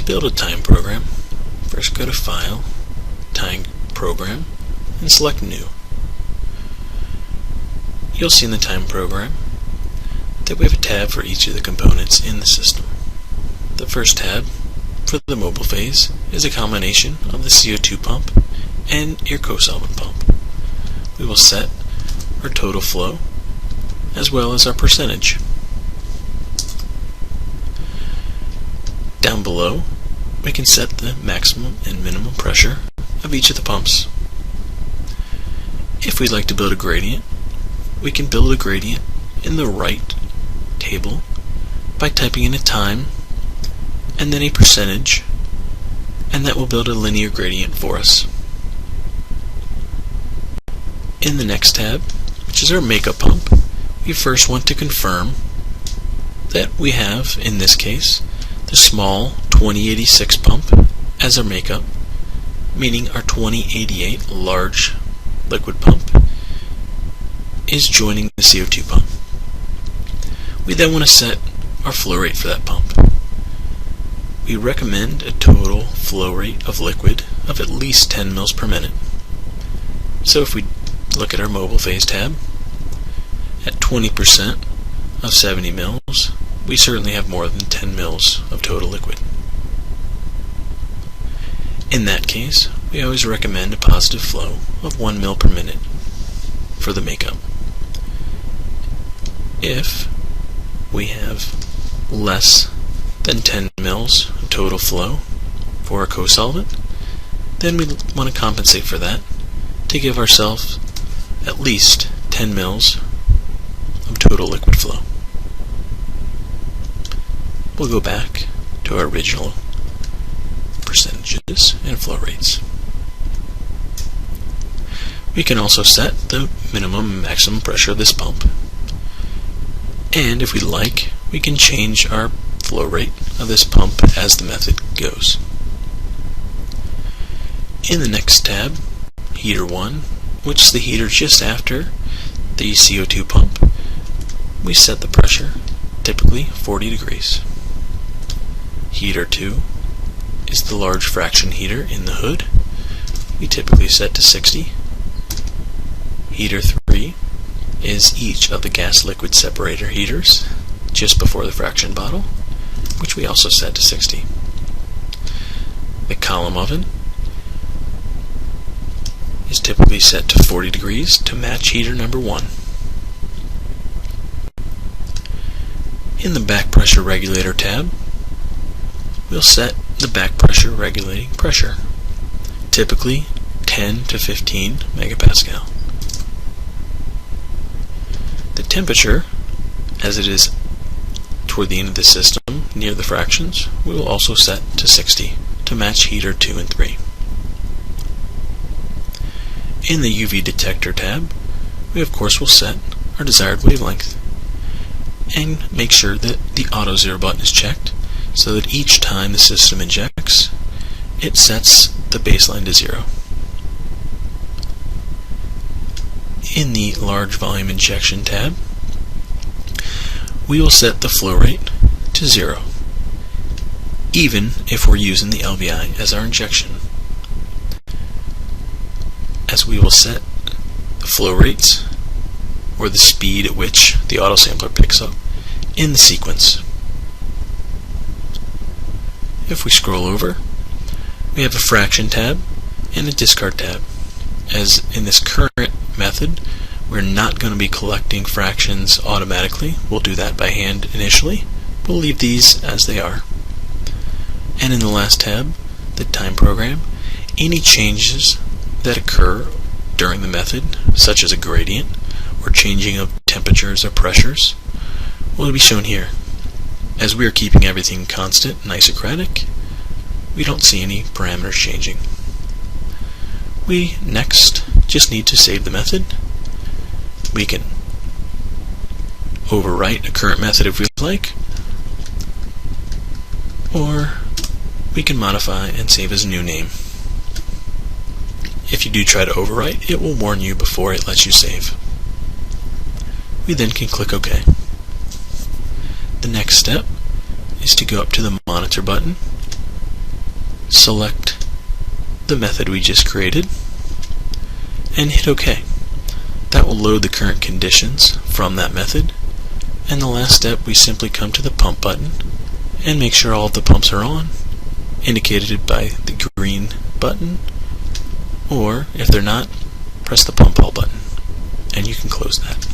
build a time program, first go to File, Time Program, and select New. You'll see in the time program that we have a tab for each of the components in the system. The first tab for the mobile phase is a combination of the CO2 pump and your co-solvent pump. We will set our total flow as well as our percentage. Down below, we can set the maximum and minimum pressure of each of the pumps. If we'd like to build a gradient, we can build a gradient in the right table by typing in a time and then a percentage, and that will build a linear gradient for us. In the next tab, which is our makeup pump, we first want to confirm that we have, in this case, the small 2086 pump as our makeup, meaning our 2088 large liquid pump is joining the CO2 pump. We then want to set our flow rate for that pump. We recommend a total flow rate of liquid of at least 10 mils per minute. So if we look at our mobile phase tab, at 20% of 70 mils, we certainly have more than 10 mils of total liquid. In that case, we always recommend a positive flow of 1 mil per minute for the makeup. If we have less than 10 mils of total flow for a co-solvent, then we want to compensate for that to give ourselves at least 10 mils of total liquid flow. We'll go back to our original percentages and flow rates. We can also set the minimum and maximum pressure of this pump. And if we like, we can change our flow rate of this pump as the method goes. In the next tab, Heater 1, which is the heater just after the CO2 pump, we set the pressure, typically 40 degrees. Heater 2 is the large fraction heater in the hood. We typically set to 60. Heater 3 is each of the gas-liquid separator heaters just before the fraction bottle, which we also set to 60. The column oven is typically set to 40 degrees to match heater number 1. In the back pressure regulator tab, we'll set the back pressure regulating pressure, typically 10 to 15 megapascal. The temperature, as it is toward the end of the system near the fractions, we will also set to 60 to match heater 2 and 3. In the UV detector tab, we of course will set our desired wavelength and make sure that the auto zero button is checked so that each time the system injects, it sets the baseline to 0. In the large volume injection tab, we will set the flow rate to 0, even if we're using the LVI as our injection, as we will set the flow rates, or the speed at which the autosampler picks up, in the sequence. If we scroll over, we have a fraction tab and a discard tab. As in this current method, we're not going to be collecting fractions automatically. We'll do that by hand initially. We'll leave these as they are. And in the last tab, the time program, any changes that occur during the method, such as a gradient or changing of temperatures or pressures, will be shown here. As we are keeping everything constant and isocratic, we don't see any parameters changing. We next just need to save the method. We can overwrite a current method if we like, or we can modify and save as a new name. If you do try to overwrite, it will warn you before it lets you save. We then can click OK. The next step is to go up to the monitor button select the method we just created, and hit OK. That will load the current conditions from that method, and the last step, we simply come to the pump button and make sure all of the pumps are on, indicated by the green button, or if they're not, press the pump all button, and you can close that.